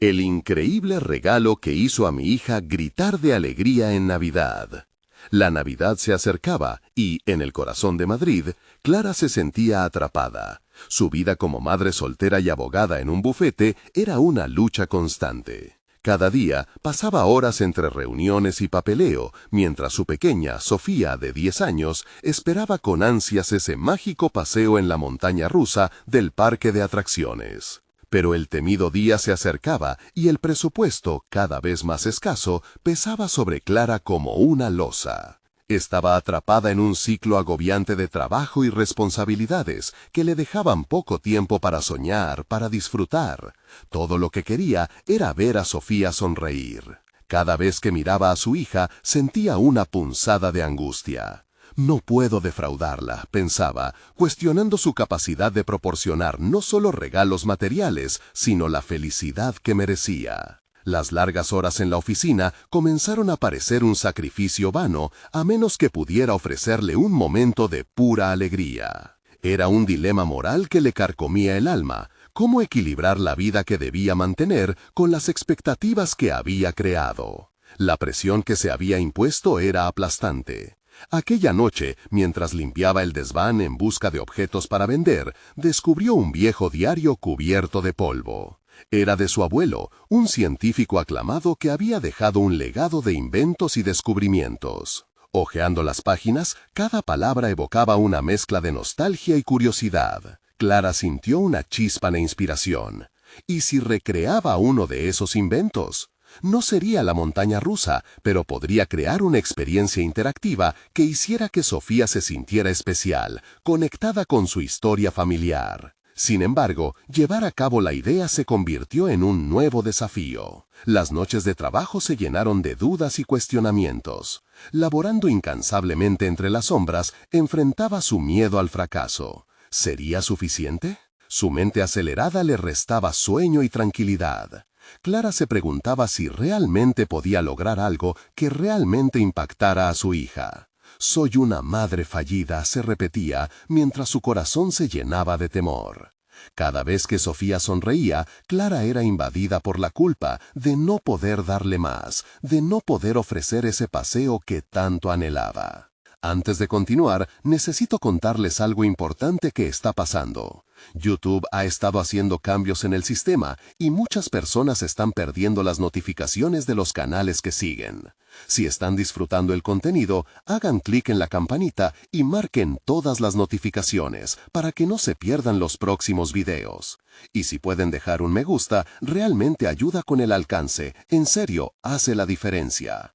El increíble regalo que hizo a mi hija gritar de alegría en Navidad. La Navidad se acercaba y, en el corazón de Madrid, Clara se sentía atrapada. Su vida como madre soltera y abogada en un bufete era una lucha constante. Cada día pasaba horas entre reuniones y papeleo, mientras su pequeña, Sofía, de 10 años, esperaba con ansias ese mágico paseo en la montaña rusa del parque de atracciones. Pero el temido día se acercaba y el presupuesto, cada vez más escaso, pesaba sobre Clara como una losa. Estaba atrapada en un ciclo agobiante de trabajo y responsabilidades que le dejaban poco tiempo para soñar, para disfrutar. Todo lo que quería era ver a Sofía sonreír. Cada vez que miraba a su hija, sentía una punzada de angustia. No puedo defraudarla, pensaba, cuestionando su capacidad de proporcionar no solo regalos materiales, sino la felicidad que merecía. Las largas horas en la oficina comenzaron a parecer un sacrificio vano, a menos que pudiera ofrecerle un momento de pura alegría. Era un dilema moral que le carcomía el alma: cómo equilibrar la vida que debía mantener con las expectativas que había creado. La presión que se había impuesto era aplastante. Aquella noche, mientras limpiaba el desván en busca de objetos para vender, descubrió un viejo diario cubierto de polvo. Era de su abuelo, un científico aclamado que había dejado un legado de inventos y descubrimientos. Hojeando las páginas, cada palabra evocaba una mezcla de nostalgia y curiosidad. Clara sintió una chispa de inspiración. ¿Y si recreaba uno de esos inventos? No sería la montaña rusa, pero podría crear una experiencia interactiva que hiciera que Sofía se sintiera especial, conectada con su historia familiar. Sin embargo, llevar a cabo la idea se convirtió en un nuevo desafío. Las noches de trabajo se llenaron de dudas y cuestionamientos. Laborando incansablemente entre las sombras, enfrentaba su miedo al fracaso. ¿Sería suficiente? Su mente acelerada le restaba sueño y tranquilidad. Clara se preguntaba si realmente podía lograr algo que realmente impactara a su hija. «Soy una madre fallida», se repetía, mientras su corazón se llenaba de temor. Cada vez que Sofía sonreía, Clara era invadida por la culpa de no poder darle más, de no poder ofrecer ese paseo que tanto anhelaba. Antes de continuar, necesito contarles algo importante que está pasando. YouTube ha estado haciendo cambios en el sistema y muchas personas están perdiendo las notificaciones de los canales que siguen. Si están disfrutando el contenido, hagan clic en la campanita y marquen todas las notificaciones para que no se pierdan los próximos videos. Y si pueden dejar un me gusta, realmente ayuda con el alcance. En serio, hace la diferencia.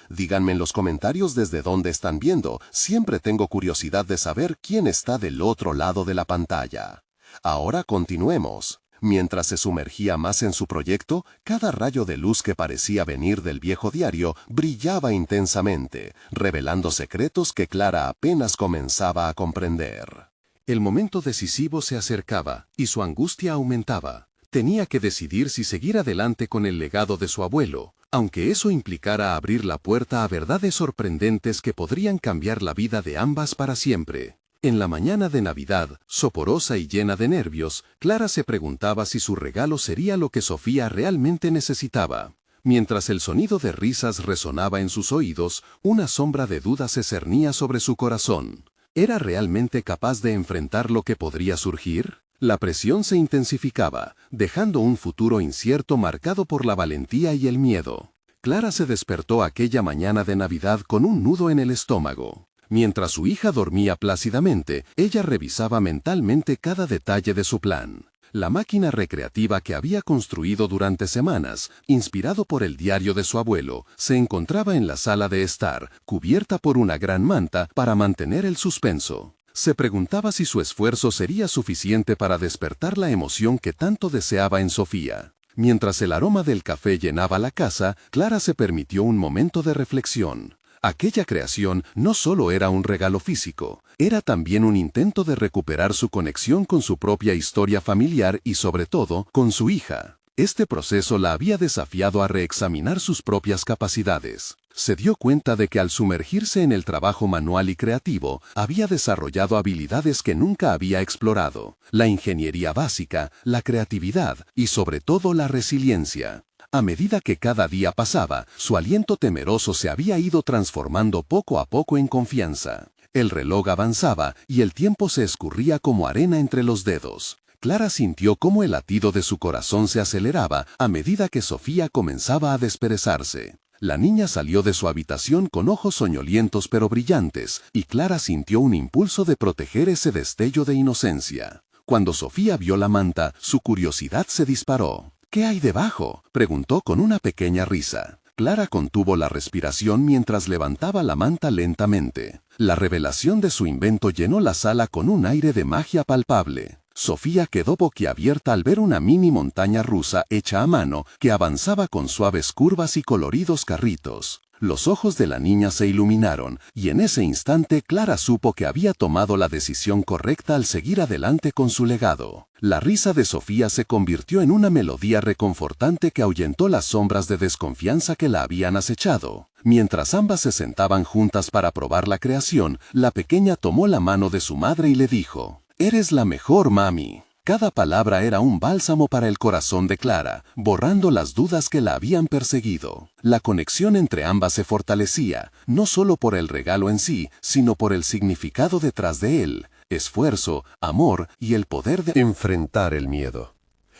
Díganme en los comentarios desde dónde están viendo. Siempre tengo curiosidad de saber quién está del otro lado de la pantalla. Ahora continuemos. Mientras se sumergía más en su proyecto, cada rayo de luz que parecía venir del viejo diario brillaba intensamente, revelando secretos que Clara apenas comenzaba a comprender. El momento decisivo se acercaba y su angustia aumentaba. Tenía que decidir si seguir adelante con el legado de su abuelo, aunque eso implicara abrir la puerta a verdades sorprendentes que podrían cambiar la vida de ambas para siempre. En la mañana de Navidad, soporosa y llena de nervios, Clara se preguntaba si su regalo sería lo que Sofía realmente necesitaba. Mientras el sonido de risas resonaba en sus oídos, una sombra de duda se cernía sobre su corazón. ¿Era realmente capaz de enfrentar lo que podría surgir? La presión se intensificaba, dejando un futuro incierto marcado por la valentía y el miedo. Clara se despertó aquella mañana de Navidad con un nudo en el estómago. Mientras su hija dormía plácidamente, ella revisaba mentalmente cada detalle de su plan. La máquina recreativa que había construido durante semanas, inspirado por el diario de su abuelo, se encontraba en la sala de estar, cubierta por una gran manta para mantener el suspenso. Se preguntaba si su esfuerzo sería suficiente para despertar la emoción que tanto deseaba en Sofía. Mientras el aroma del café llenaba la casa, Clara se permitió un momento de reflexión. Aquella creación no solo era un regalo físico, era también un intento de recuperar su conexión con su propia historia familiar y sobre todo, con su hija. Este proceso la había desafiado a reexaminar sus propias capacidades. Se dio cuenta de que al sumergirse en el trabajo manual y creativo, había desarrollado habilidades que nunca había explorado: la ingeniería básica, la creatividad y sobre todo la resiliencia. A medida que cada día pasaba, su aliento temeroso se había ido transformando poco a poco en confianza. El reloj avanzaba y el tiempo se escurría como arena entre los dedos. Clara sintió cómo el latido de su corazón se aceleraba a medida que Sofía comenzaba a desperezarse. La niña salió de su habitación con ojos soñolientos pero brillantes, y Clara sintió un impulso de proteger ese destello de inocencia. Cuando Sofía vio la manta, su curiosidad se disparó. «¿Qué hay debajo?», preguntó con una pequeña risa. Clara contuvo la respiración mientras levantaba la manta lentamente. La revelación de su invento llenó la sala con un aire de magia palpable. Sofía quedó boquiabierta al ver una mini montaña rusa hecha a mano que avanzaba con suaves curvas y coloridos carritos. Los ojos de la niña se iluminaron, y en ese instante Clara supo que había tomado la decisión correcta al seguir adelante con su legado. La risa de Sofía se convirtió en una melodía reconfortante que ahuyentó las sombras de desconfianza que la habían acechado. Mientras ambas se sentaban juntas para probar la creación, la pequeña tomó la mano de su madre y le dijo: «Eres la mejor, mami». Cada palabra era un bálsamo para el corazón de Clara, borrando las dudas que la habían perseguido. La conexión entre ambas se fortalecía, no solo por el regalo en sí, sino por el significado detrás de él: esfuerzo, amor y el poder de enfrentar el miedo.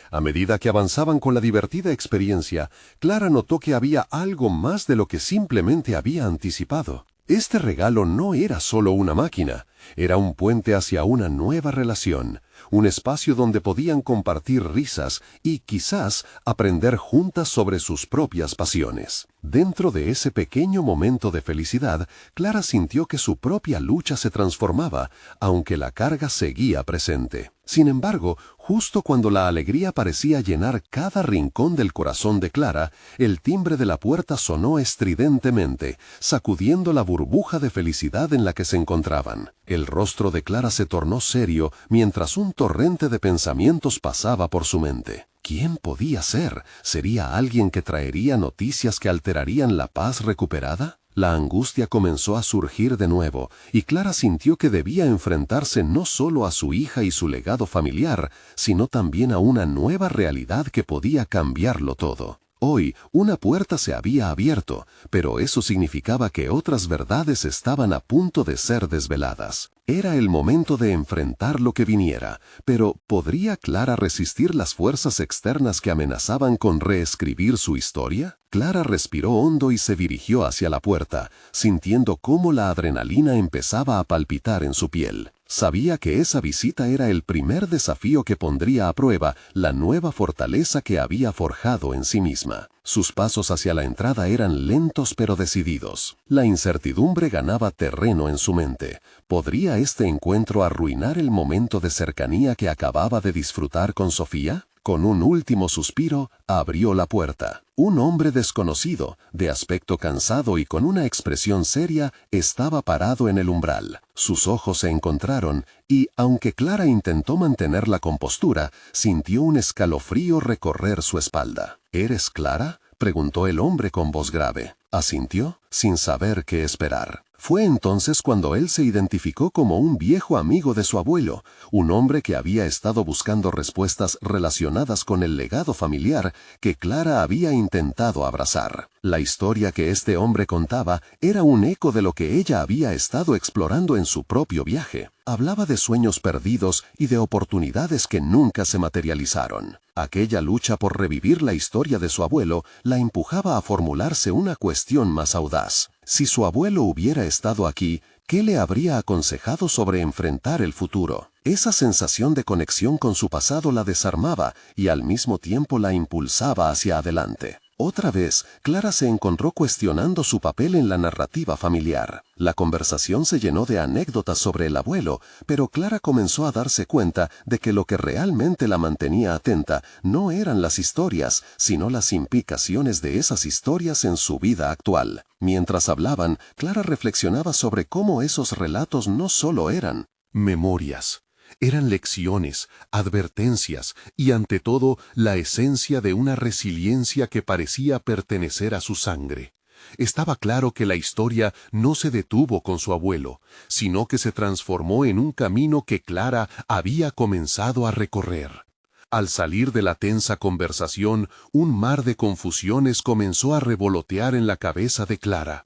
A medida que avanzaban con la divertida experiencia, Clara notó que había algo más de lo que simplemente había anticipado. Este regalo no era solo una máquina, era un puente hacia una nueva relación, un espacio donde podían compartir risas y quizás aprender juntas sobre sus propias pasiones. Dentro de ese pequeño momento de felicidad, Clara sintió que su propia lucha se transformaba, aunque la carga seguía presente. Sin embargo, justo cuando la alegría parecía llenar cada rincón del corazón de Clara, el timbre de la puerta sonó estridentemente, sacudiendo la burbuja de felicidad en la que se encontraban. El rostro de Clara se tornó serio mientras un torrente de pensamientos pasaba por su mente. ¿Quién podía ser? ¿Sería alguien que traería noticias que alterarían la paz recuperada? La angustia comenzó a surgir de nuevo, y Clara sintió que debía enfrentarse no solo a su hija y su legado familiar, sino también a una nueva realidad que podía cambiarlo todo. Hoy, una puerta se había abierto, pero eso significaba que otras verdades estaban a punto de ser desveladas. Era el momento de enfrentar lo que viniera, pero ¿podría Clara resistir las fuerzas externas que amenazaban con reescribir su historia? Clara respiró hondo y se dirigió hacia la puerta, sintiendo cómo la adrenalina empezaba a palpitar en su piel. Sabía que esa visita era el primer desafío que pondría a prueba la nueva fortaleza que había forjado en sí misma. Sus pasos hacia la entrada eran lentos pero decididos. La incertidumbre ganaba terreno en su mente. ¿Podría este encuentro arruinar el momento de cercanía que acababa de disfrutar con Sofía? Con un último suspiro, abrió la puerta. Un hombre desconocido, de aspecto cansado y con una expresión seria, estaba parado en el umbral. Sus ojos se encontraron y, aunque Clara intentó mantener la compostura, sintió un escalofrío recorrer su espalda. ¿Eres Clara?, preguntó el hombre con voz grave. Asintió, sin saber qué esperar. Fue entonces cuando él se identificó como un viejo amigo de su abuelo, un hombre que había estado buscando respuestas relacionadas con el legado familiar que Clara había intentado abrazar. La historia que este hombre contaba era un eco de lo que ella había estado explorando en su propio viaje. Hablaba de sueños perdidos y de oportunidades que nunca se materializaron. Aquella lucha por revivir la historia de su abuelo la empujaba a formularse una cuestión más audaz. Si su abuelo hubiera estado aquí, ¿qué le habría aconsejado sobre enfrentar el futuro? Esa sensación de conexión con su pasado la desarmaba y al mismo tiempo la impulsaba hacia adelante. Otra vez, Clara se encontró cuestionando su papel en la narrativa familiar. La conversación se llenó de anécdotas sobre el abuelo, pero Clara comenzó a darse cuenta de que lo que realmente la mantenía atenta no eran las historias, sino las implicaciones de esas historias en su vida actual. Mientras hablaban, Clara reflexionaba sobre cómo esos relatos no solo eran memorias, Eran lecciones, advertencias y ante todo la esencia de una resiliencia que parecía pertenecer a su sangre. Estaba claro que la historia no se detuvo con su abuelo, sino que se transformó en un camino que Clara había comenzado a recorrer. Al salir de la tensa conversación, un mar de confusiones comenzó a revolotear en la cabeza de Clara.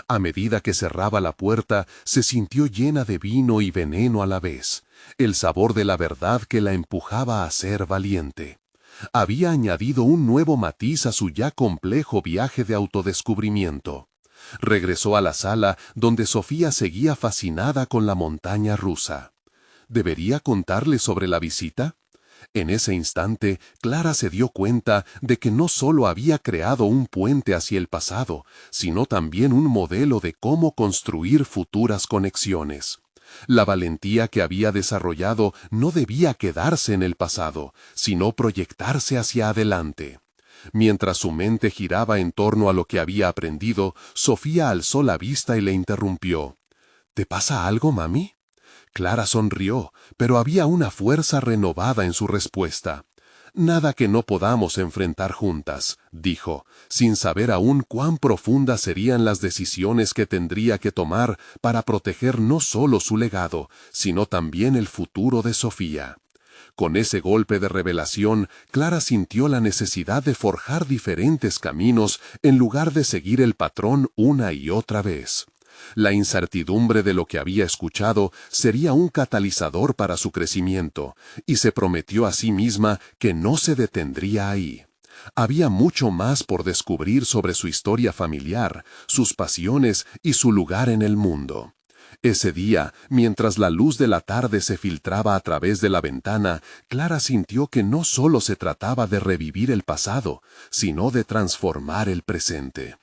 A medida que cerraba la puerta, se sintió llena de vino y veneno a la vez, el sabor de la verdad que la empujaba a ser valiente. Había añadido un nuevo matiz a su ya complejo viaje de autodescubrimiento. Regresó a la sala donde Sofía seguía fascinada con la montaña rusa. ¿Debería contarle sobre la visita? En ese instante, Clara se dio cuenta de que no solo había creado un puente hacia el pasado, sino también un modelo de cómo construir futuras conexiones. La valentía que había desarrollado no debía quedarse en el pasado, sino proyectarse hacia adelante. Mientras su mente giraba en torno a lo que había aprendido, Sofía alzó la vista y le interrumpió. ¿Te pasa algo, mami? Clara sonrió, pero había una fuerza renovada en su respuesta. Nada que no podamos enfrentar juntas, dijo, sin saber aún cuán profundas serían las decisiones que tendría que tomar para proteger no solo su legado, sino también el futuro de Sofía. Con ese golpe de revelación, Clara sintió la necesidad de forjar diferentes caminos en lugar de seguir el patrón una y otra vez. La incertidumbre de lo que había escuchado sería un catalizador para su crecimiento, y se prometió a sí misma que no se detendría ahí. Había mucho más por descubrir sobre su historia familiar, sus pasiones y su lugar en el mundo. Ese día, mientras la luz de la tarde se filtraba a través de la ventana, Clara sintió que no solo se trataba de revivir el pasado, sino de transformar el presente.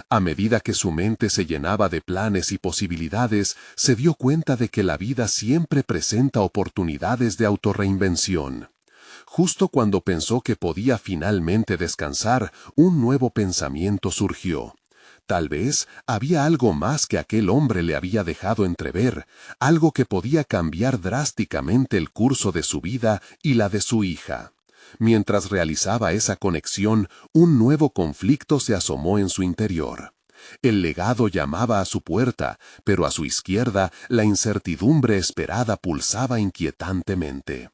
A medida que su mente se llenaba de planes y posibilidades, se dio cuenta de que la vida siempre presenta oportunidades de autorreinvención. Justo cuando pensó que podía finalmente descansar, un nuevo pensamiento surgió. Tal vez había algo más que aquel hombre le había dejado entrever, algo que podía cambiar drásticamente el curso de su vida y la de su hija. Mientras realizaba esa conexión, un nuevo conflicto se asomó en su interior. El legado llamaba a su puerta, pero a su izquierda la incertidumbre esperada pulsaba inquietantemente.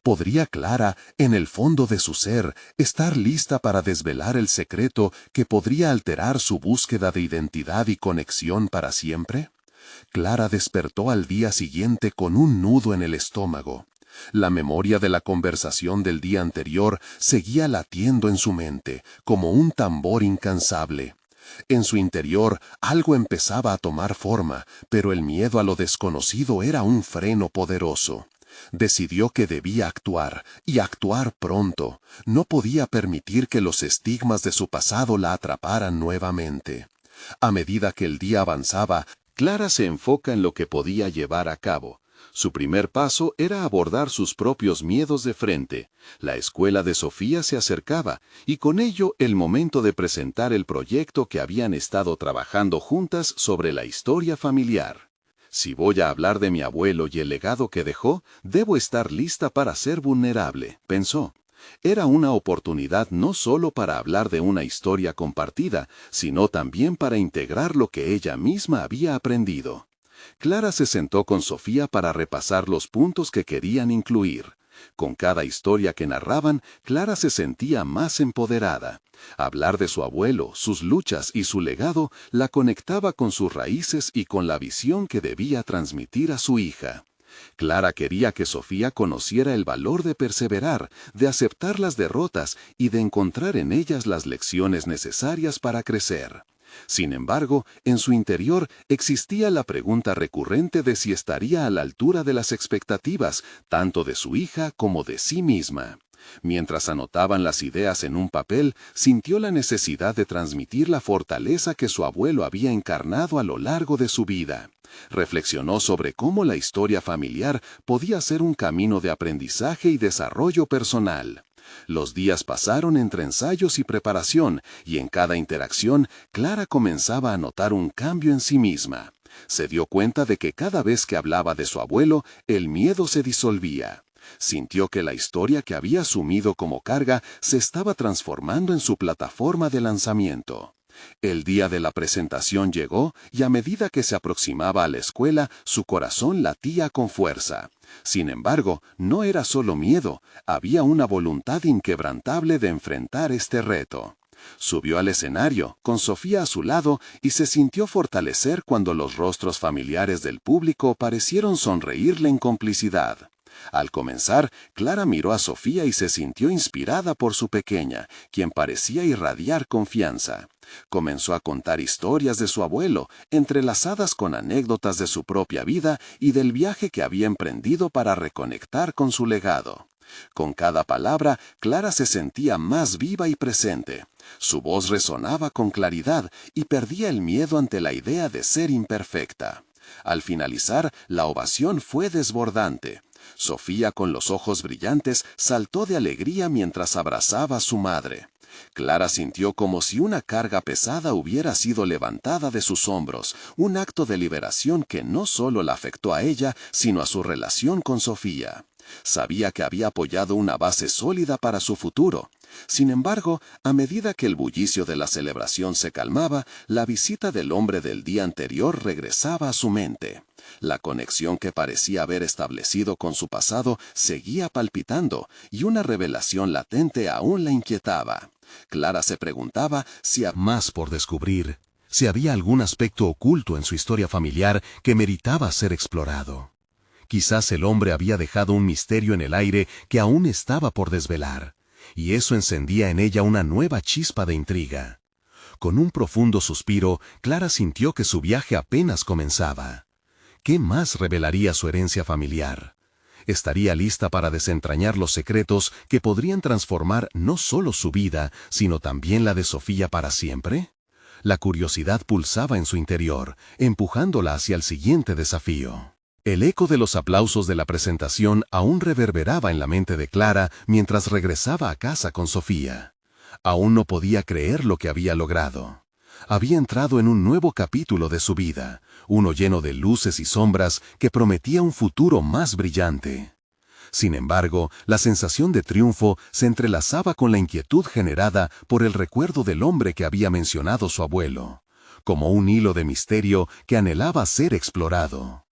¿Podría Clara, en el fondo de su ser, estar lista para desvelar el secreto que podría alterar su búsqueda de identidad y conexión para siempre? Clara despertó al día siguiente con un nudo en el estómago. La memoria de la conversación del día anterior seguía latiendo en su mente, como un tambor incansable. En su interior algo empezaba a tomar forma, pero el miedo a lo desconocido era un freno poderoso. Decidió que debía actuar, y actuar pronto. No podía permitir que los estigmas de su pasado la atraparan nuevamente. A medida que el día avanzaba, Clara se enfoca en lo que podía llevar a cabo. Su primer paso era abordar sus propios miedos de frente. La escuela de Sofía se acercaba, y con ello el momento de presentar el proyecto que habían estado trabajando juntas sobre la historia familiar. Si voy a hablar de mi abuelo y el legado que dejó, debo estar lista para ser vulnerable, pensó. Era una oportunidad no solo para hablar de una historia compartida, sino también para integrar lo que ella misma había aprendido. Clara se sentó con Sofía para repasar los puntos que querían incluir. Con cada historia que narraban, Clara se sentía más empoderada. Hablar de su abuelo, sus luchas y su legado la conectaba con sus raíces y con la visión que debía transmitir a su hija. Clara quería que Sofía conociera el valor de perseverar, de aceptar las derrotas y de encontrar en ellas las lecciones necesarias para crecer. Sin embargo, en su interior existía la pregunta recurrente de si estaría a la altura de las expectativas, tanto de su hija como de sí misma. Mientras anotaban las ideas en un papel, sintió la necesidad de transmitir la fortaleza que su abuelo había encarnado a lo largo de su vida. Reflexionó sobre cómo la historia familiar podía ser un camino de aprendizaje y desarrollo personal. Los días pasaron entre ensayos y preparación, y en cada interacción, Clara comenzaba a notar un cambio en sí misma. Se dio cuenta de que cada vez que hablaba de su abuelo, el miedo se disolvía. Sintió que la historia que había asumido como carga se estaba transformando en su plataforma de lanzamiento. El día de la presentación llegó y a medida que se aproximaba a la escuela, su corazón latía con fuerza. Sin embargo, no era solo miedo, había una voluntad inquebrantable de enfrentar este reto. Subió al escenario, con Sofía a su lado, y se sintió fortalecer cuando los rostros familiares del público parecieron sonreírle en complicidad. Al comenzar, Clara miró a Sofía y se sintió inspirada por su pequeña, quien parecía irradiar confianza. Comenzó a contar historias de su abuelo, entrelazadas con anécdotas de su propia vida y del viaje que había emprendido para reconectar con su legado. Con cada palabra, Clara se sentía más viva y presente. Su voz resonaba con claridad y perdía el miedo ante la idea de ser imperfecta. Al finalizar, la ovación fue desbordante. Sofía, con los ojos brillantes, saltó de alegría mientras abrazaba a su madre. Clara sintió como si una carga pesada hubiera sido levantada de sus hombros, un acto de liberación que no solo la afectó a ella, sino a su relación con Sofía. Sabía que había apoyado una base sólida para su futuro. Sin embargo, a medida que el bullicio de la celebración se calmaba, la visita del hombre del día anterior regresaba a su mente. La conexión que parecía haber establecido con su pasado seguía palpitando, y una revelación latente aún la inquietaba. Clara se preguntaba si había más por descubrir, si había algún aspecto oculto en su historia familiar que meritaba ser explorado. Quizás el hombre había dejado un misterio en el aire que aún estaba por desvelar, y eso encendía en ella una nueva chispa de intriga. Con un profundo suspiro, Clara sintió que su viaje apenas comenzaba. ¿Qué más revelaría su herencia familiar? Estaría lista para desentrañar los secretos que podrían transformar no solo su vida, sino también la de Sofía para siempre. La curiosidad pulsaba en su interior, empujándola hacia el siguiente desafío. El eco de los aplausos de la presentación aún reverberaba en la mente de Clara mientras regresaba a casa con Sofía. Aún no podía creer lo que había logrado. Había entrado en un nuevo capítulo de su vida, uno lleno de luces y sombras que prometía un futuro más brillante. Sin embargo, la sensación de triunfo se entrelazaba con la inquietud generada por el recuerdo del hombre que había mencionado su abuelo, como un hilo de misterio que anhelaba ser explorado.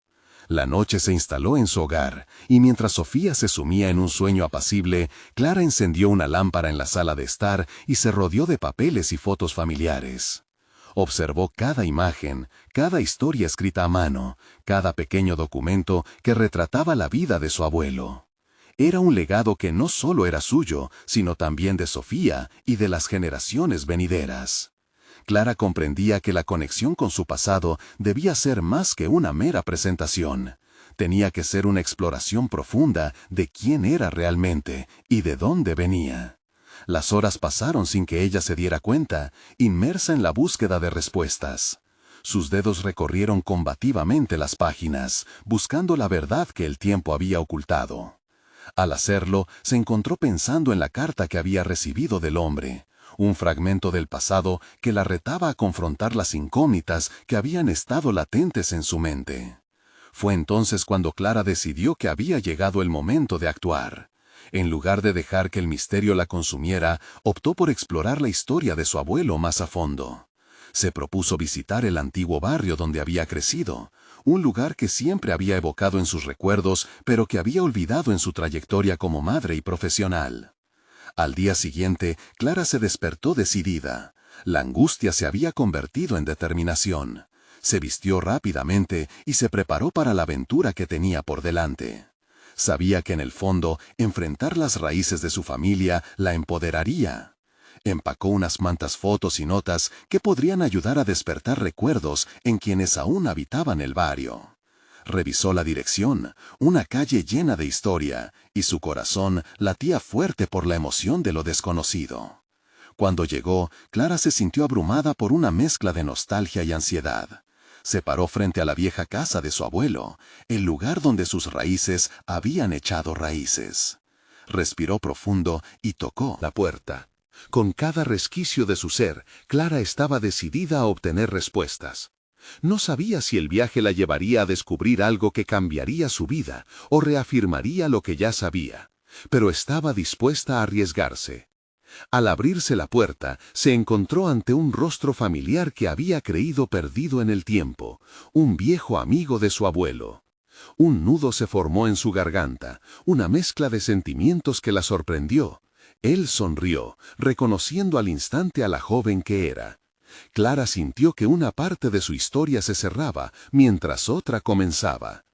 La noche se instaló en su hogar, y mientras Sofía se sumía en un sueño apacible, Clara encendió una lámpara en la sala de estar y se rodeó de papeles y fotos familiares. Observó cada imagen, cada historia escrita a mano, cada pequeño documento que retrataba la vida de su abuelo. Era un legado que no solo era suyo, sino también de Sofía y de las generaciones venideras. Clara comprendía que la conexión con su pasado debía ser más que una mera presentación. Tenía que ser una exploración profunda de quién era realmente y de dónde venía. Las horas pasaron sin que ella se diera cuenta, inmersa en la búsqueda de respuestas. Sus dedos recorrieron combativamente las páginas, buscando la verdad que el tiempo había ocultado. Al hacerlo, se encontró pensando en la carta que había recibido del hombre, un fragmento del pasado que la retaba a confrontar las incógnitas que habían estado latentes en su mente. Fue entonces cuando Clara decidió que había llegado el momento de actuar. En lugar de dejar que el misterio la consumiera, optó por explorar la historia de su abuelo más a fondo. Se propuso visitar el antiguo barrio donde había crecido, un lugar que siempre había evocado en sus recuerdos, pero que había olvidado en su trayectoria como madre y profesional. Al día siguiente, Clara se despertó decidida. La angustia se había convertido en determinación. Se vistió rápidamente y se preparó para la aventura que tenía por delante. Sabía que en el fondo, enfrentar las raíces de su familia la empoderaría. Empacó unas cuantas fotos y notas que podrían ayudar a despertar recuerdos en quienes aún habitaban el barrio. Revisó la dirección, una calle llena de historia, y su corazón latía fuerte por la emoción de lo desconocido. Cuando llegó, Clara se sintió abrumada por una mezcla de nostalgia y ansiedad. Se paró frente a la vieja casa de su abuelo, el lugar donde sus raíces habían echado raíces. Respiró profundo y tocó la puerta. Con cada resquicio de su ser, Clara estaba decidida a obtener respuestas. No sabía si el viaje la llevaría a descubrir algo que cambiaría su vida o reafirmaría lo que ya sabía, pero estaba dispuesta a arriesgarse. Al abrirse la puerta, se encontró ante un rostro familiar que había creído perdido en el tiempo, un viejo amigo de su abuelo. Un nudo se formó en su garganta, una mezcla de sentimientos que la sorprendió. Él sonrió, reconociendo al instante a la joven que era. Clara sintió que una parte de su historia se cerraba, mientras otra comenzaba.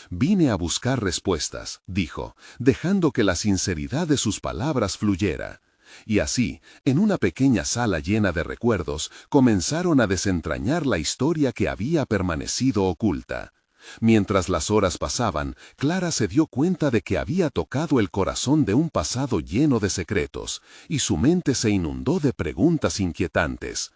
«Vine a buscar respuestas», dijo, dejando que la sinceridad de sus palabras fluyera. Y así, en una pequeña sala llena de recuerdos, comenzaron a desentrañar la historia que había permanecido oculta. Mientras las horas pasaban, Clara se dio cuenta de que había tocado el corazón de un pasado lleno de secretos, y su mente se inundó de preguntas inquietantes.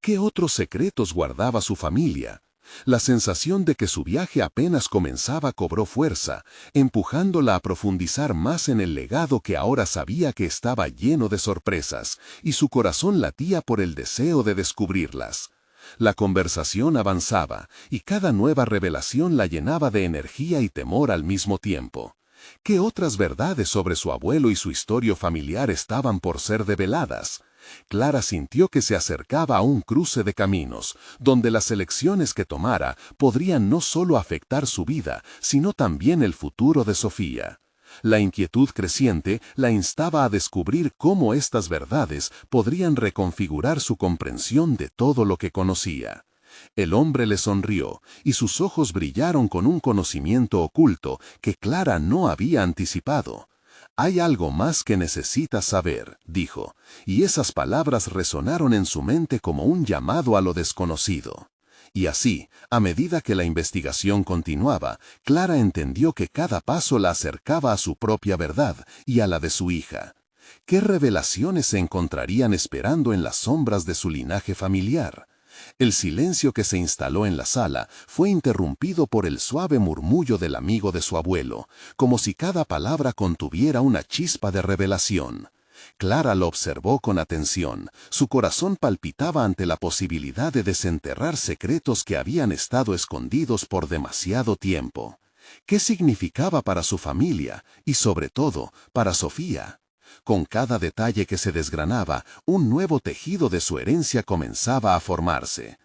¿Qué otros secretos guardaba su familia? La sensación de que su viaje apenas comenzaba cobró fuerza, empujándola a profundizar más en el legado que ahora sabía que estaba lleno de sorpresas, y su corazón latía por el deseo de descubrirlas. La conversación avanzaba, y cada nueva revelación la llenaba de energía y temor al mismo tiempo. ¿Qué otras verdades sobre su abuelo y su historia familiar estaban por ser develadas? Clara sintió que se acercaba a un cruce de caminos, donde las elecciones que tomara podrían no solo afectar su vida, sino también el futuro de Sofía. La inquietud creciente la instaba a descubrir cómo estas verdades podrían reconfigurar su comprensión de todo lo que conocía. El hombre le sonrió, y sus ojos brillaron con un conocimiento oculto que Clara no había anticipado. «Hay algo más que necesitas saber», dijo, y esas palabras resonaron en su mente como un llamado a lo desconocido. Y así, a medida que la investigación continuaba, Clara entendió que cada paso la acercaba a su propia verdad y a la de su hija. ¿Qué revelaciones se encontrarían esperando en las sombras de su linaje familiar? El silencio que se instaló en la sala fue interrumpido por el suave murmullo del amigo de su abuelo, como si cada palabra contuviera una chispa de revelación. Clara lo observó con atención. Su corazón palpitaba ante la posibilidad de desenterrar secretos que habían estado escondidos por demasiado tiempo. ¿Qué significaba para su familia y, sobre todo, para Sofía? Con cada detalle que se desgranaba, un nuevo tejido de su herencia comenzaba a formarse.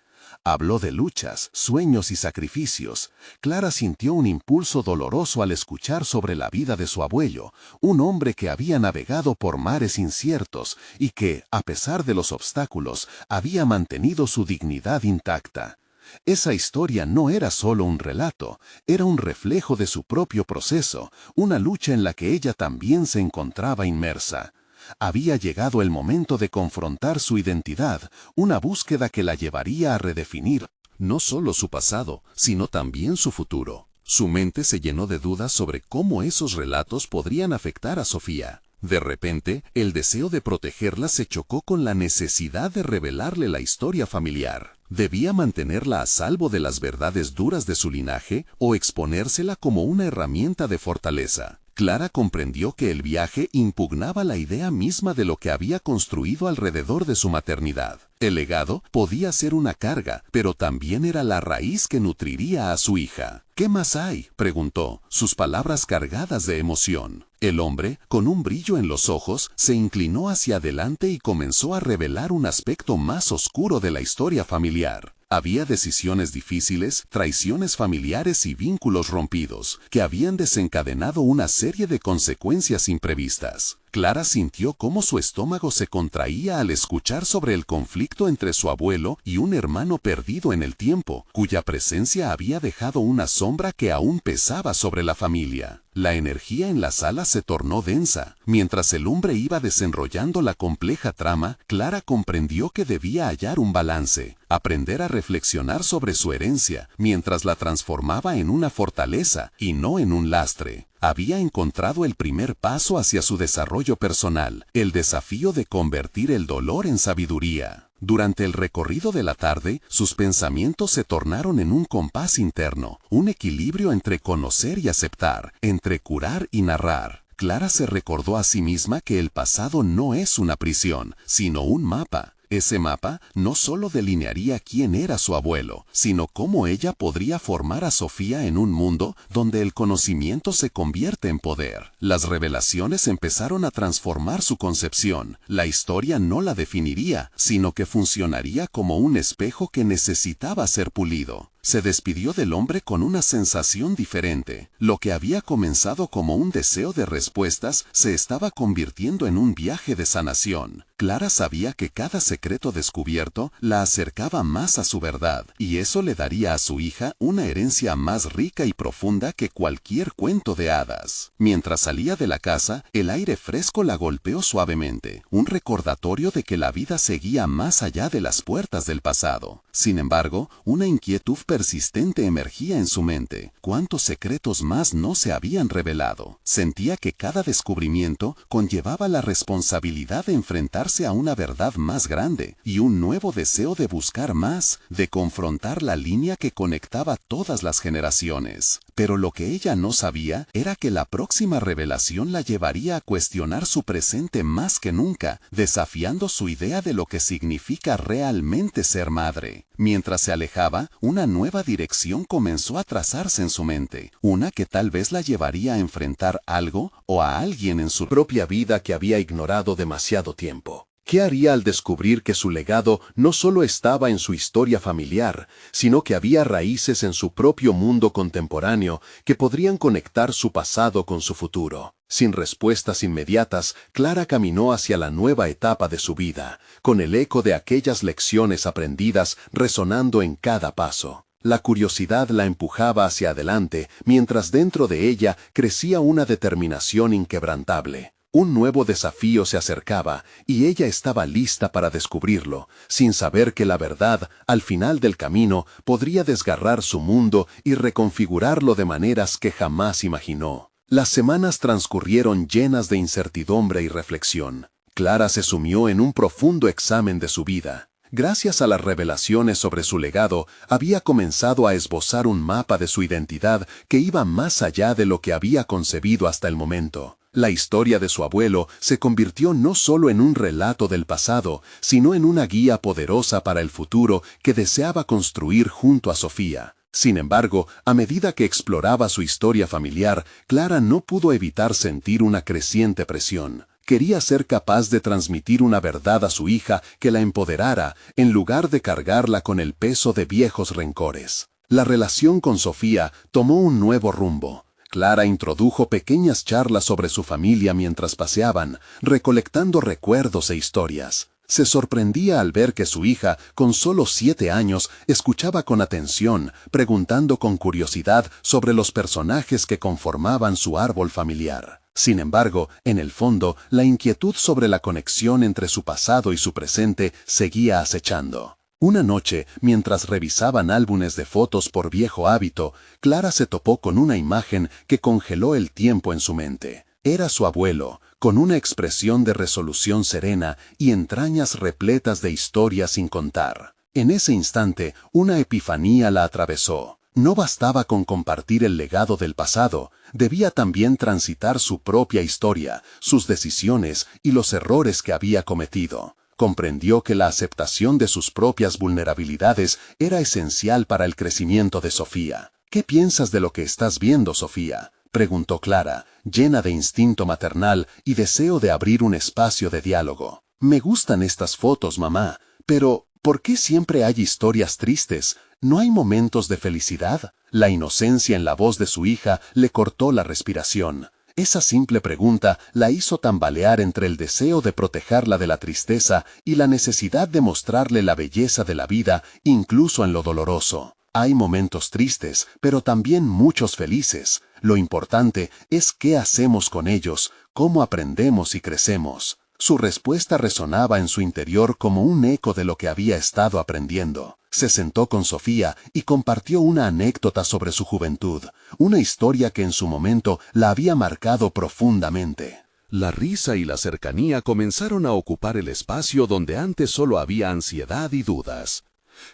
Habló de luchas, sueños y sacrificios. Clara sintió un impulso doloroso al escuchar sobre la vida de su abuelo, un hombre que había navegado por mares inciertos y que, a pesar de los obstáculos, había mantenido su dignidad intacta. Esa historia no era solo un relato, era un reflejo de su propio proceso, una lucha en la que ella también se encontraba inmersa. Había llegado el momento de confrontar su identidad, una búsqueda que la llevaría a redefinir no solo su pasado, sino también su futuro. Su mente se llenó de dudas sobre cómo esos relatos podrían afectar a Sofía. De repente, el deseo de protegerla se chocó con la necesidad de revelarle la historia familiar. ¿Debía mantenerla a salvo de las verdades duras de su linaje o exponérsela como una herramienta de fortaleza? Clara comprendió que el viaje impugnaba la idea misma de lo que había construido alrededor de su maternidad. El legado podía ser una carga, pero también era la raíz que nutriría a su hija. «¿Qué más hay?», preguntó, sus palabras cargadas de emoción. El hombre, con un brillo en los ojos, se inclinó hacia adelante y comenzó a revelar un aspecto más oscuro de la historia familiar. Había decisiones difíciles, traiciones familiares y vínculos rompidos, que habían desencadenado una serie de consecuencias imprevistas. Clara sintió cómo su estómago se contraía al escuchar sobre el conflicto entre su abuelo y un hermano perdido en el tiempo, cuya presencia había dejado una sombra que aún pesaba sobre la familia. La energía en la sala se tornó densa. Mientras el hombre iba desenrollando la compleja trama, Clara comprendió que debía hallar un balance, aprender a reflexionar sobre su herencia, mientras la transformaba en una fortaleza y no en un lastre. Había encontrado el primer paso hacia su desarrollo personal, el desafío de convertir el dolor en sabiduría. Durante el recorrido de la tarde, sus pensamientos se tornaron en un compás interno, un equilibrio entre conocer y aceptar, entre curar y narrar. Clara se recordó a sí misma que el pasado no es una prisión, sino un mapa. Ese mapa no solo delinearía quién era su abuelo, sino cómo ella podría formar a Sofía en un mundo donde el conocimiento se convierte en poder. Las revelaciones empezaron a transformar su concepción. La historia no la definiría, sino que funcionaría como un espejo que necesitaba ser pulido. Se despidió del hombre con una sensación diferente. Lo que había comenzado como un deseo de respuestas se estaba convirtiendo en un viaje de sanación. Clara sabía que cada secreto descubierto la acercaba más a su verdad, y eso le daría a su hija una herencia más rica y profunda que cualquier cuento de hadas. Mientras salía de la casa, el aire fresco la golpeó suavemente, un recordatorio de que la vida seguía más allá de las puertas del pasado. Sin embargo, una inquietud persistente emergía en su mente. ¿Cuántos secretos más no se habían revelado? Sentía que cada descubrimiento conllevaba la responsabilidad de enfrentarse a una verdad más grande y un nuevo deseo de buscar más, de confrontar la línea que conectaba todas las generaciones. Pero lo que ella no sabía era que la próxima revelación la llevaría a cuestionar su presente más que nunca, desafiando su idea de lo que significa realmente ser madre. Mientras se alejaba, una nueva dirección comenzó a trazarse en su mente, una que tal vez la llevaría a enfrentar algo o a alguien en su propia vida que había ignorado demasiado tiempo. ¿Qué haría al descubrir que su legado no solo estaba en su historia familiar, sino que había raíces en su propio mundo contemporáneo que podrían conectar su pasado con su futuro? Sin respuestas inmediatas, Clara caminó hacia la nueva etapa de su vida, con el eco de aquellas lecciones aprendidas resonando en cada paso. La curiosidad la empujaba hacia adelante, mientras dentro de ella crecía una determinación inquebrantable. Un nuevo desafío se acercaba y ella estaba lista para descubrirlo, sin saber que la verdad, al final del camino, podría desgarrar su mundo y reconfigurarlo de maneras que jamás imaginó. Las semanas transcurrieron llenas de incertidumbre y reflexión. Clara se sumió en un profundo examen de su vida. Gracias a las revelaciones sobre su legado, había comenzado a esbozar un mapa de su identidad que iba más allá de lo que había concebido hasta el momento. La historia de su abuelo se convirtió no solo en un relato del pasado, sino en una guía poderosa para el futuro que deseaba construir junto a Sofía. Sin embargo, a medida que exploraba su historia familiar, Clara no pudo evitar sentir una creciente presión. Quería ser capaz de transmitir una verdad a su hija que la empoderara, en lugar de cargarla con el peso de viejos rencores. La relación con Sofía tomó un nuevo rumbo. Clara introdujo pequeñas charlas sobre su familia mientras paseaban, recolectando recuerdos e historias. Se sorprendía al ver que su hija, con solo 7 años, escuchaba con atención, preguntando con curiosidad sobre los personajes que conformaban su árbol familiar. Sin embargo, en el fondo, la inquietud sobre la conexión entre su pasado y su presente seguía acechando. Una noche, mientras revisaban álbumes de fotos por viejo hábito, Clara se topó con una imagen que congeló el tiempo en su mente. Era su abuelo, con una expresión de resolución serena y entrañas repletas de historias sin contar. En ese instante, una epifanía la atravesó. No bastaba con compartir el legado del pasado, debía también transitar su propia historia, sus decisiones y los errores que había cometido. Comprendió que la aceptación de sus propias vulnerabilidades era esencial para el crecimiento de Sofía. ¿Qué piensas de lo que estás viendo, Sofía?, preguntó Clara, llena de instinto maternal y deseo de abrir un espacio de diálogo. Me gustan estas fotos, mamá, pero ¿por qué siempre hay historias tristes? ¿No hay momentos de felicidad? La inocencia en la voz de su hija le cortó la respiración. Esa simple pregunta la hizo tambalear entre el deseo de protegerla de la tristeza y la necesidad de mostrarle la belleza de la vida, incluso en lo doloroso. Hay momentos tristes, pero también muchos felices. Lo importante es qué hacemos con ellos, cómo aprendemos y crecemos. Su respuesta resonaba en su interior como un eco de lo que había estado aprendiendo. Se sentó con Sofía y compartió una anécdota sobre su juventud, una historia que en su momento la había marcado profundamente. La risa y la cercanía comenzaron a ocupar el espacio donde antes solo había ansiedad y dudas.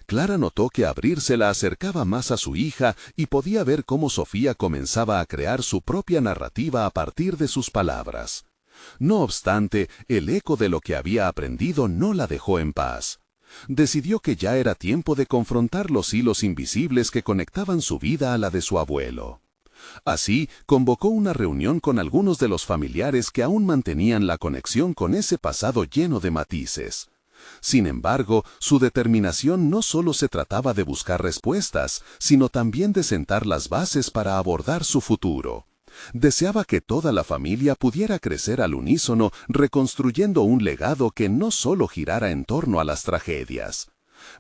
Clara notó que abrirse la acercaba más a su hija y podía ver cómo Sofía comenzaba a crear su propia narrativa a partir de sus palabras. No obstante, el eco de lo que había aprendido no la dejó en paz. Decidió que ya era tiempo de confrontar los hilos invisibles que conectaban su vida a la de su abuelo. Así, convocó una reunión con algunos de los familiares que aún mantenían la conexión con ese pasado lleno de matices. Sin embargo, su determinación no solo se trataba de buscar respuestas, sino también de sentar las bases para abordar su futuro. Deseaba que toda la familia pudiera crecer al unísono, reconstruyendo un legado que no solo girara en torno a las tragedias.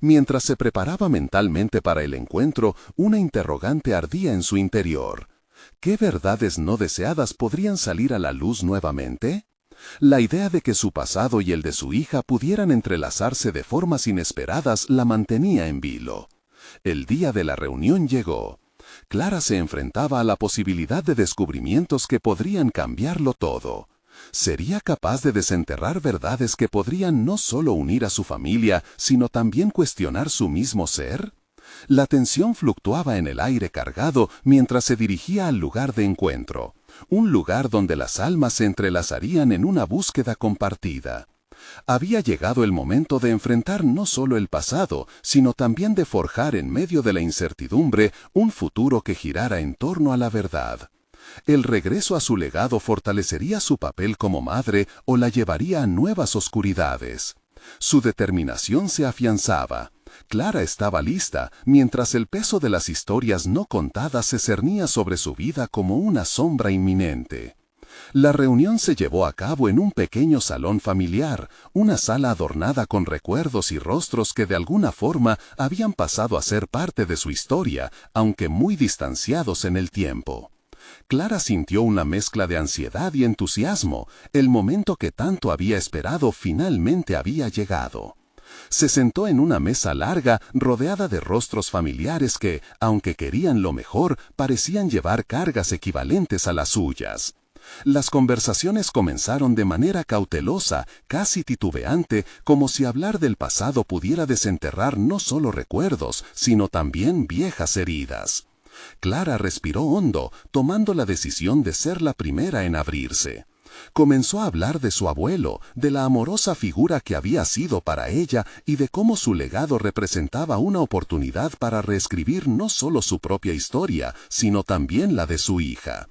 Mientras se preparaba mentalmente para el encuentro, una interrogante ardía en su interior. ¿Qué verdades no deseadas podrían salir a la luz nuevamente? La idea de que su pasado y el de su hija pudieran entrelazarse de formas inesperadas la mantenía en vilo. El día de la reunión llegó. Clara se enfrentaba a la posibilidad de descubrimientos que podrían cambiarlo todo. ¿Sería capaz de desenterrar verdades que podrían no solo unir a su familia, sino también cuestionar su mismo ser? La tensión fluctuaba en el aire cargado mientras se dirigía al lugar de encuentro, un lugar donde las almas se entrelazarían en una búsqueda compartida. Había llegado el momento de enfrentar no solo el pasado, sino también de forjar en medio de la incertidumbre un futuro que girara en torno a la verdad. El regreso a su legado fortalecería su papel como madre o la llevaría a nuevas oscuridades. Su determinación se afianzaba. Clara estaba lista, mientras el peso de las historias no contadas se cernía sobre su vida como una sombra inminente. La reunión se llevó a cabo en un pequeño salón familiar, una sala adornada con recuerdos y rostros que de alguna forma habían pasado a ser parte de su historia, aunque muy distanciados en el tiempo. Clara sintió una mezcla de ansiedad y entusiasmo. El momento que tanto había esperado finalmente había llegado. Se sentó en una mesa larga, rodeada de rostros familiares que, aunque querían lo mejor, parecían llevar cargas equivalentes a las suyas. Las conversaciones comenzaron de manera cautelosa, casi titubeante, como si hablar del pasado pudiera desenterrar no solo recuerdos, sino también viejas heridas. Clara respiró hondo, tomando la decisión de ser la primera en abrirse. Comenzó a hablar de su abuelo, de la amorosa figura que había sido para ella y de cómo su legado representaba una oportunidad para reescribir no solo su propia historia, sino también la de su hija.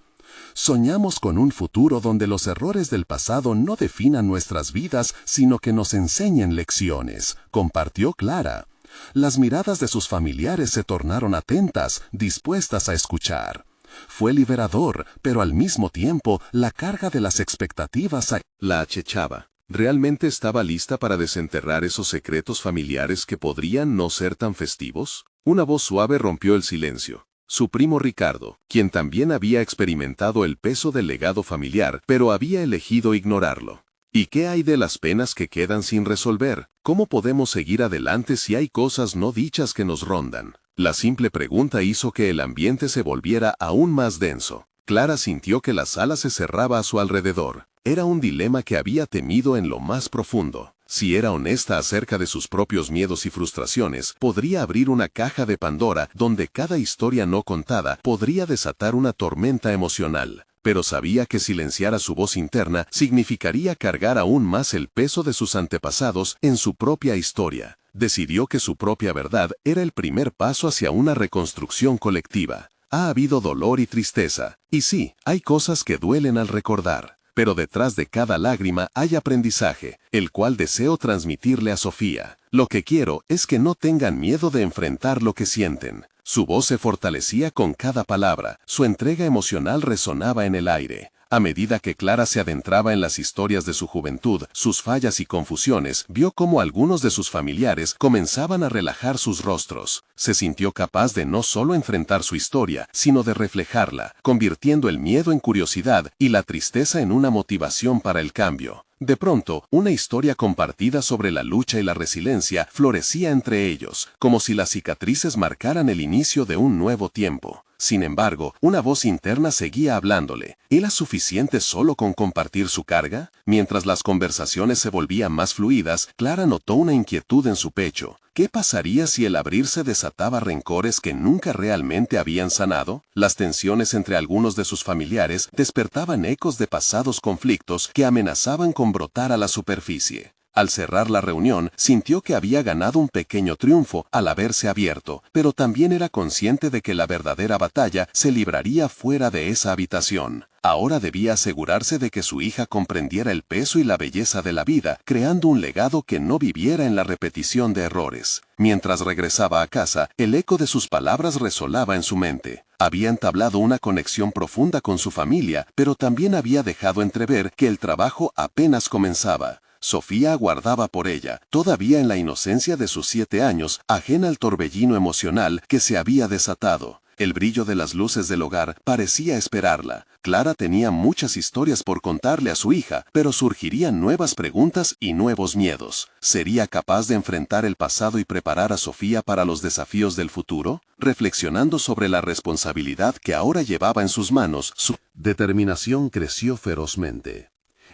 Soñamos con un futuro donde los errores del pasado no definan nuestras vidas, sino que nos enseñen lecciones, compartió Clara. Las miradas de sus familiares se tornaron atentas, dispuestas a escuchar. Fue liberador, pero al mismo tiempo la carga de las expectativas la acechaba. ¿Realmente estaba lista para desenterrar esos secretos familiares que podrían no ser tan festivos? Una voz suave rompió el silencio. Su primo Ricardo, quien también había experimentado el peso del legado familiar, pero había elegido ignorarlo. ¿Y qué hay de las penas que quedan sin resolver? ¿Cómo podemos seguir adelante si hay cosas no dichas que nos rondan? La simple pregunta hizo que el ambiente se volviera aún más denso. Clara sintió que la sala se cerraba a su alrededor. Era un dilema que había temido en lo más profundo. Si era honesta acerca de sus propios miedos y frustraciones, podría abrir una caja de Pandora donde cada historia no contada podría desatar una tormenta emocional. Pero sabía que silenciar a su voz interna significaría cargar aún más el peso de sus antepasados en su propia historia. Decidió que su propia verdad era el primer paso hacia una reconstrucción colectiva. Ha habido dolor y tristeza, y sí, hay cosas que duelen al recordar. Pero detrás de cada lágrima hay aprendizaje, el cual deseo transmitirle a Sofía. Lo que quiero es que no tengan miedo de enfrentar lo que sienten. Su voz se fortalecía con cada palabra, su entrega emocional resonaba en el aire. A medida que Clara se adentraba en las historias de su juventud, sus fallas y confusiones, vio cómo algunos de sus familiares comenzaban a relajar sus rostros. Se sintió capaz de no solo enfrentar su historia, sino de reflejarla, convirtiendo el miedo en curiosidad y la tristeza en una motivación para el cambio. De pronto, una historia compartida sobre la lucha y la resiliencia florecía entre ellos, como si las cicatrices marcaran el inicio de un nuevo tiempo. Sin embargo, una voz interna seguía hablándole. ¿Era suficiente solo con compartir su carga? Mientras las conversaciones se volvían más fluidas, Clara notó una inquietud en su pecho. ¿Qué pasaría si el abrirse desataba rencores que nunca realmente habían sanado? Las tensiones entre algunos de sus familiares despertaban ecos de pasados conflictos que amenazaban con brotar a la superficie. Al cerrar la reunión, sintió que había ganado un pequeño triunfo al haberse abierto, pero también era consciente de que la verdadera batalla se libraría fuera de esa habitación. Ahora debía asegurarse de que su hija comprendiera el peso y la belleza de la vida, creando un legado que no viviera en la repetición de errores. Mientras regresaba a casa, el eco de sus palabras resonaba en su mente. Había entablado una conexión profunda con su familia, pero también había dejado entrever que el trabajo apenas comenzaba. Sofía aguardaba por ella, todavía en la inocencia de sus 7 años, ajena al torbellino emocional que se había desatado. El brillo de las luces del hogar parecía esperarla. Clara tenía muchas historias por contarle a su hija, pero surgirían nuevas preguntas y nuevos miedos. ¿Sería capaz de enfrentar el pasado y preparar a Sofía para los desafíos del futuro? Reflexionando sobre la responsabilidad que ahora llevaba en sus manos, su determinación creció ferozmente.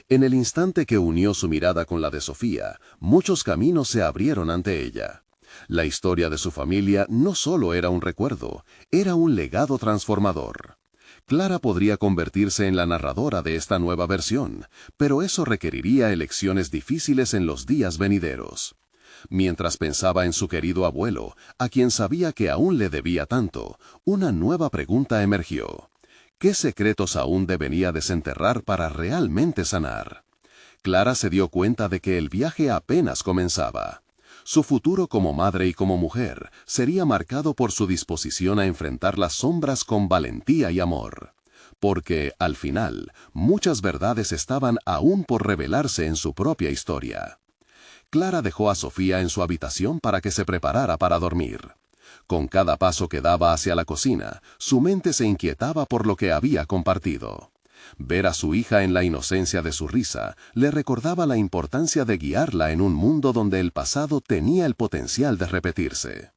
En el instante que unió su mirada con la de Sofía, muchos caminos se abrieron ante ella. La historia de su familia no solo era un recuerdo, era un legado transformador. Clara podría convertirse en la narradora de esta nueva versión, pero eso requeriría elecciones difíciles en los días venideros. Mientras pensaba en su querido abuelo, a quien sabía que aún le debía tanto, una nueva pregunta emergió. ¿Qué secretos aún debía desenterrar para realmente sanar? Clara se dio cuenta de que el viaje apenas comenzaba. Su futuro como madre y como mujer sería marcado por su disposición a enfrentar las sombras con valentía y amor. Porque, al final, muchas verdades estaban aún por revelarse en su propia historia. Clara dejó a Sofía en su habitación para que se preparara para dormir. Con cada paso que daba hacia la cocina, su mente se inquietaba por lo que había compartido. Ver a su hija en la inocencia de su risa le recordaba la importancia de guiarla en un mundo donde el pasado tenía el potencial de repetirse.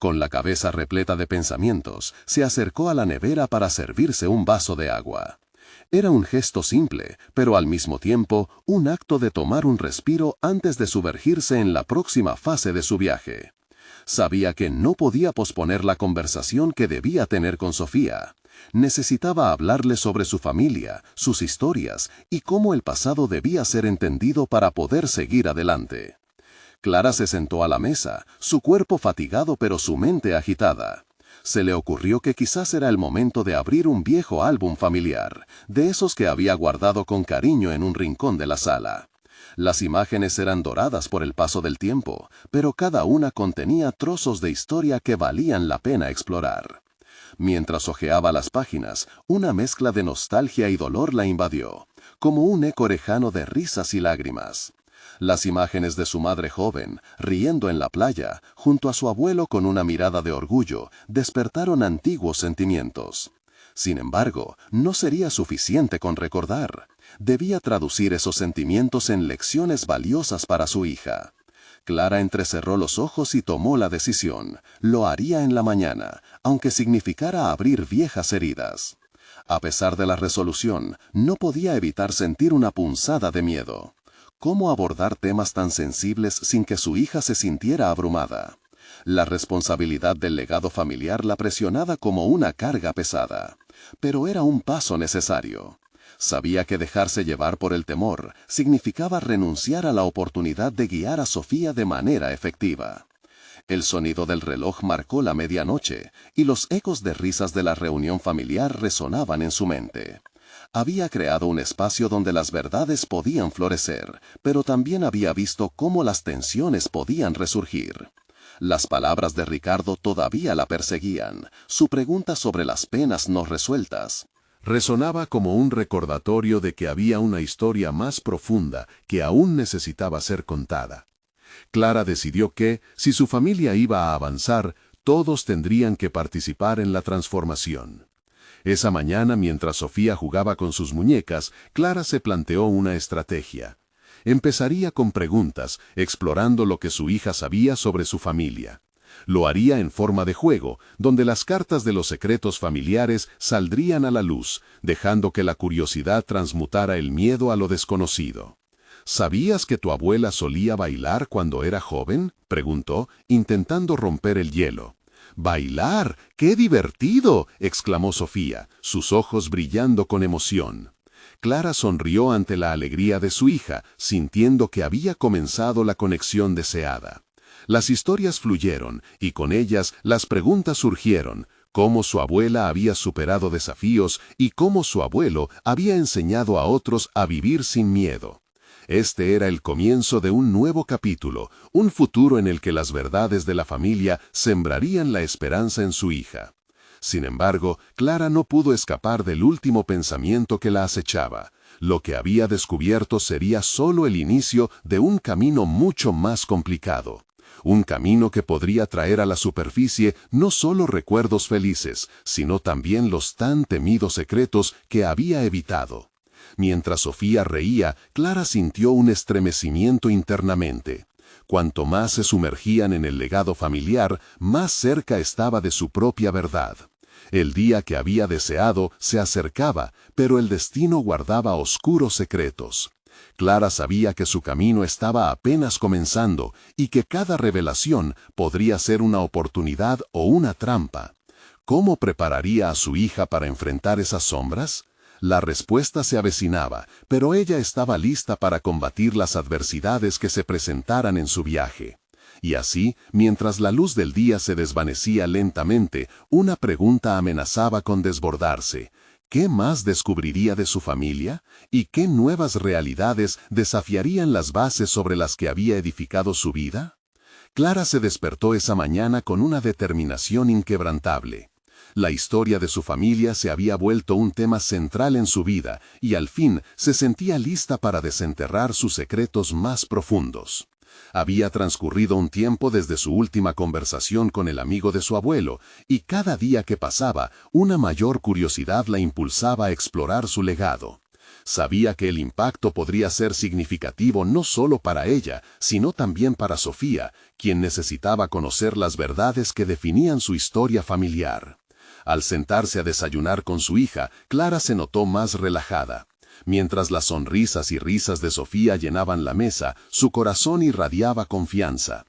Con la cabeza repleta de pensamientos, se acercó a la nevera para servirse un vaso de agua. Era un gesto simple, pero al mismo tiempo un acto de tomar un respiro antes de sumergirse en la próxima fase de su viaje. Sabía que no podía posponer la conversación que debía tener con Sofía. Necesitaba hablarle sobre su familia, sus historias y cómo el pasado debía ser entendido para poder seguir adelante. Clara se sentó a la mesa, su cuerpo fatigado pero su mente agitada. Se le ocurrió que quizás era el momento de abrir un viejo álbum familiar, de esos que había guardado con cariño en un rincón de la sala. Las imágenes eran doradas por el paso del tiempo, pero cada una contenía trozos de historia que valían la pena explorar. Mientras hojeaba las páginas, una mezcla de nostalgia y dolor la invadió, como un eco lejano de risas y lágrimas. Las imágenes de su madre joven, riendo en la playa, junto a su abuelo con una mirada de orgullo, despertaron antiguos sentimientos. Sin embargo, no sería suficiente con recordar. Debía traducir esos sentimientos en lecciones valiosas para su hija. Clara entrecerró los ojos y tomó la decisión. Lo haría en la mañana, aunque significara abrir viejas heridas. A pesar de la resolución, no podía evitar sentir una punzada de miedo. ¿Cómo abordar temas tan sensibles sin que su hija se sintiera abrumada? La responsabilidad del legado familiar la presionaba como una carga pesada. Pero era un paso necesario. Sabía que dejarse llevar por el temor significaba renunciar a la oportunidad de guiar a Sofía de manera efectiva. El sonido del reloj marcó la medianoche y los ecos de risas de la reunión familiar resonaban en su mente. Había creado un espacio donde las verdades podían florecer, pero también había visto cómo las tensiones podían resurgir. Las palabras de Ricardo todavía la perseguían, su pregunta sobre las penas no resueltas. Resonaba como un recordatorio de que había una historia más profunda que aún necesitaba ser contada. Clara decidió que, si su familia iba a avanzar, todos tendrían que participar en la transformación. Esa mañana, mientras Sofía jugaba con sus muñecas, Clara se planteó una estrategia. Empezaría con preguntas, explorando lo que su hija sabía sobre su familia. Lo haría en forma de juego, donde las cartas de los secretos familiares saldrían a la luz, dejando que la curiosidad transmutara el miedo a lo desconocido. ¿Sabías que tu abuela solía bailar cuando era joven?, preguntó, intentando romper el hielo. ¡Bailar! ¡Qué divertido!, exclamó Sofía, sus ojos brillando con emoción. Clara sonrió ante la alegría de su hija, sintiendo que había comenzado la conexión deseada. Las historias fluyeron, y con ellas las preguntas surgieron: cómo su abuela había superado desafíos y cómo su abuelo había enseñado a otros a vivir sin miedo. Este era el comienzo de un nuevo capítulo, un futuro en el que las verdades de la familia sembrarían la esperanza en su hija. Sin embargo, Clara no pudo escapar del último pensamiento que la acechaba. Lo que había descubierto sería solo el inicio de un camino mucho más complicado. Un camino que podría traer a la superficie no solo recuerdos felices, sino también los tan temidos secretos que había evitado. Mientras Sofía reía, Clara sintió un estremecimiento internamente. Cuanto más se sumergían en el legado familiar, más cerca estaba de su propia verdad. El día que había deseado se acercaba, pero el destino guardaba oscuros secretos. Clara sabía que su camino estaba apenas comenzando y que cada revelación podría ser una oportunidad o una trampa. ¿Cómo prepararía a su hija para enfrentar esas sombras? La respuesta se avecinaba, pero ella estaba lista para combatir las adversidades que se presentaran en su viaje. Y así, mientras la luz del día se desvanecía lentamente, una pregunta amenazaba con desbordarse. ¿Qué más descubriría de su familia? ¿Y qué nuevas realidades desafiarían las bases sobre las que había edificado su vida? Clara se despertó esa mañana con una determinación inquebrantable. La historia de su familia se había vuelto un tema central en su vida y al fin se sentía lista para desenterrar sus secretos más profundos. Había transcurrido un tiempo desde su última conversación con el amigo de su abuelo, y cada día que pasaba, una mayor curiosidad la impulsaba a explorar su legado. Sabía que el impacto podría ser significativo no solo para ella, sino también para Sofía, quien necesitaba conocer las verdades que definían su historia familiar. Al sentarse a desayunar con su hija, Clara se notó más relajada. Mientras las sonrisas y risas de Sofía llenaban la mesa, su corazón irradiaba confianza.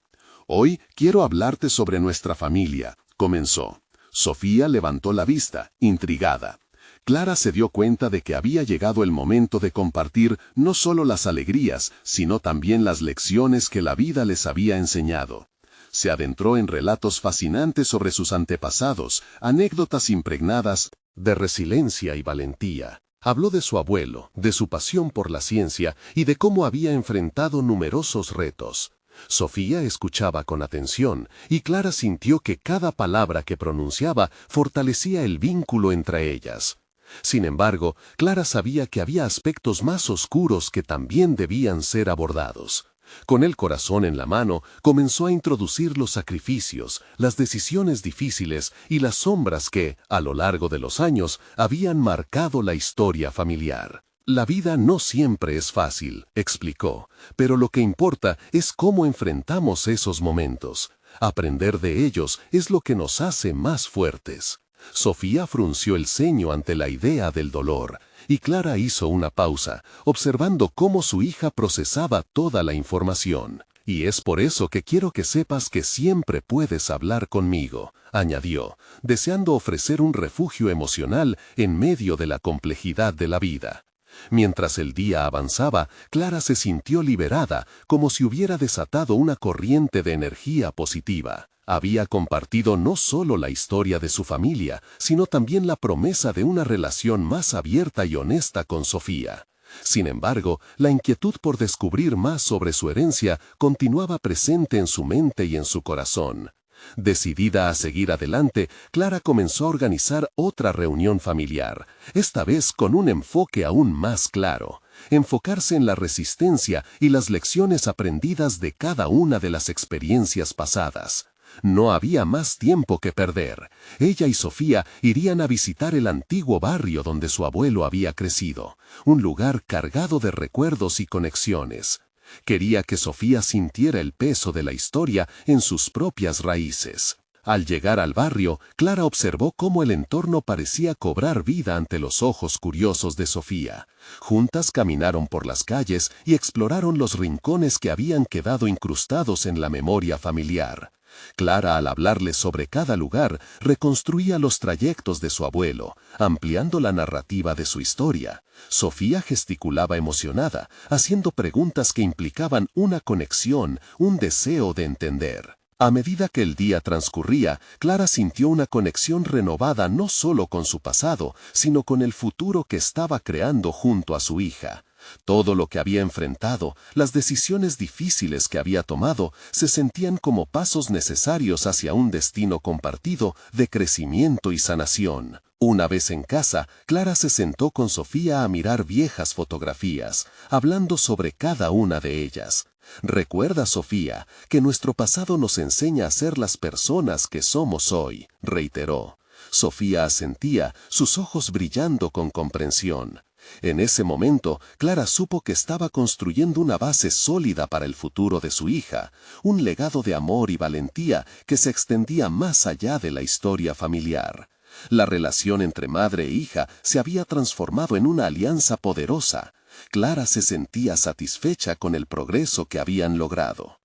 «Hoy quiero hablarte sobre nuestra familia», comenzó. Sofía levantó la vista, intrigada. Clara se dio cuenta de que había llegado el momento de compartir no solo las alegrías, sino también las lecciones que la vida les había enseñado. Se adentró en relatos fascinantes sobre sus antepasados, anécdotas impregnadas de resiliencia y valentía. Habló de su abuelo, de su pasión por la ciencia y de cómo había enfrentado numerosos retos. Sofía escuchaba con atención y Clara sintió que cada palabra que pronunciaba fortalecía el vínculo entre ellas. Sin embargo, Clara sabía que había aspectos más oscuros que también debían ser abordados. Con el corazón en la mano, comenzó a introducir los sacrificios, las decisiones difíciles y las sombras que, a lo largo de los años, habían marcado la historia familiar. La vida no siempre es fácil, explicó, pero lo que importa es cómo enfrentamos esos momentos. Aprender de ellos es lo que nos hace más fuertes. Sofía frunció el ceño ante la idea del dolor, y Clara hizo una pausa, observando cómo su hija procesaba toda la información. «Y es por eso que quiero que sepas que siempre puedes hablar conmigo», añadió, deseando ofrecer un refugio emocional en medio de la complejidad de la vida. Mientras el día avanzaba, Clara se sintió liberada, como si hubiera desatado una corriente de energía positiva. Había compartido no solo la historia de su familia, sino también la promesa de una relación más abierta y honesta con Sofía. Sin embargo, la inquietud por descubrir más sobre su herencia continuaba presente en su mente y en su corazón. Decidida a seguir adelante, Clara comenzó a organizar otra reunión familiar, esta vez con un enfoque aún más claro: enfocarse en la resistencia y las lecciones aprendidas de cada una de las experiencias pasadas. No había más tiempo que perder. Ella y Sofía irían a visitar el antiguo barrio donde su abuelo había crecido, un lugar cargado de recuerdos y conexiones. Quería que Sofía sintiera el peso de la historia en sus propias raíces. Al llegar al barrio, Clara observó cómo el entorno parecía cobrar vida ante los ojos curiosos de Sofía. Juntas caminaron por las calles y exploraron los rincones que habían quedado incrustados en la memoria familiar. Clara, al hablarles sobre cada lugar, reconstruía los trayectos de su abuelo, ampliando la narrativa de su historia. Sofía gesticulaba emocionada, haciendo preguntas que implicaban una conexión, un deseo de entender. A medida que el día transcurría, Clara sintió una conexión renovada no solo con su pasado, sino con el futuro que estaba creando junto a su hija. Todo lo que había enfrentado, las decisiones difíciles que había tomado, se sentían como pasos necesarios hacia un destino compartido de crecimiento y sanación. Una vez en casa, Clara se sentó con Sofía a mirar viejas fotografías, hablando sobre cada una de ellas. «Recuerda, Sofía, que nuestro pasado nos enseña a ser las personas que somos hoy», reiteró. Sofía asentía, sus ojos brillando con comprensión. En ese momento, Clara supo que estaba construyendo una base sólida para el futuro de su hija, un legado de amor y valentía que se extendía más allá de la historia familiar. La relación entre madre e hija se había transformado en una alianza poderosa. Clara se sentía satisfecha con el progreso que habían logrado.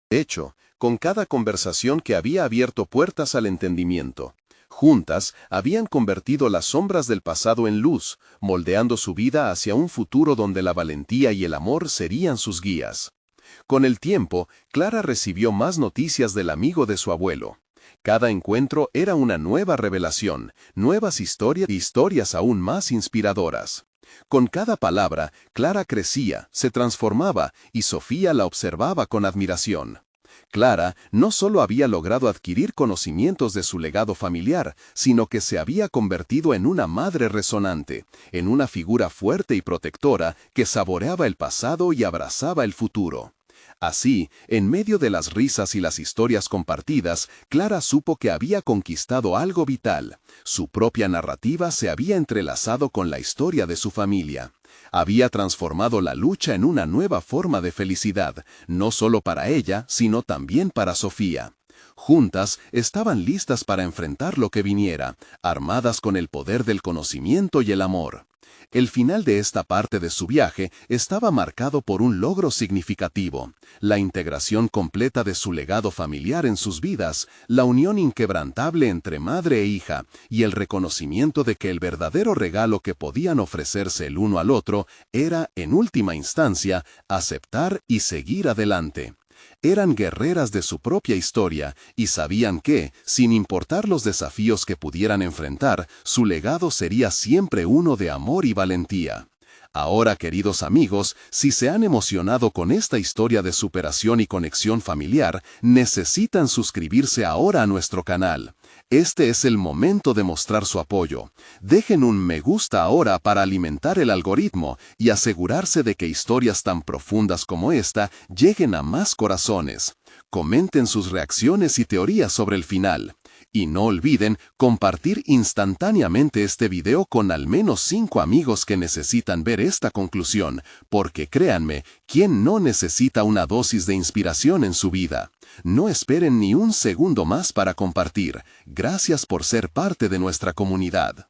De hecho, con cada conversación que había abierto puertas al entendimiento. Juntas, habían convertido las sombras del pasado en luz, moldeando su vida hacia un futuro donde la valentía y el amor serían sus guías. Con el tiempo, Clara recibió más noticias del amigo de su abuelo. Cada encuentro era una nueva revelación, nuevas historias aún más inspiradoras. Con cada palabra, Clara crecía, se transformaba, y Sofía la observaba con admiración. Clara no solo había logrado adquirir conocimientos de su legado familiar, sino que se había convertido en una madre resonante, en una figura fuerte y protectora que saboreaba el pasado y abrazaba el futuro. Así, en medio de las risas y las historias compartidas, Clara supo que había conquistado algo vital. Su propia narrativa se había entrelazado con la historia de su familia. Había transformado la lucha en una nueva forma de felicidad, no solo para ella, sino también para Sofía. Juntas, estaban listas para enfrentar lo que viniera, armadas con el poder del conocimiento y el amor. El final de esta parte de su viaje estaba marcado por un logro significativo, la integración completa de su legado familiar en sus vidas, la unión inquebrantable entre madre e hija, y el reconocimiento de que el verdadero regalo que podían ofrecerse el uno al otro era, en última instancia, aceptar y seguir adelante. Eran guerreras de su propia historia y sabían que, sin importar los desafíos que pudieran enfrentar, su legado sería siempre uno de amor y valentía. Ahora, queridos amigos, si se han emocionado con esta historia de superación y conexión familiar, necesitan suscribirse ahora a nuestro canal. Este es el momento de mostrar su apoyo. Dejen un me gusta ahora para alimentar el algoritmo y asegurarse de que historias tan profundas como esta lleguen a más corazones. Comenten sus reacciones y teorías sobre el final. Y no olviden compartir instantáneamente este video con al menos 5 amigos que necesitan ver esta conclusión, porque créanme, ¿quién no necesita una dosis de inspiración en su vida? No esperen ni un segundo más para compartir. Gracias por ser parte de nuestra comunidad.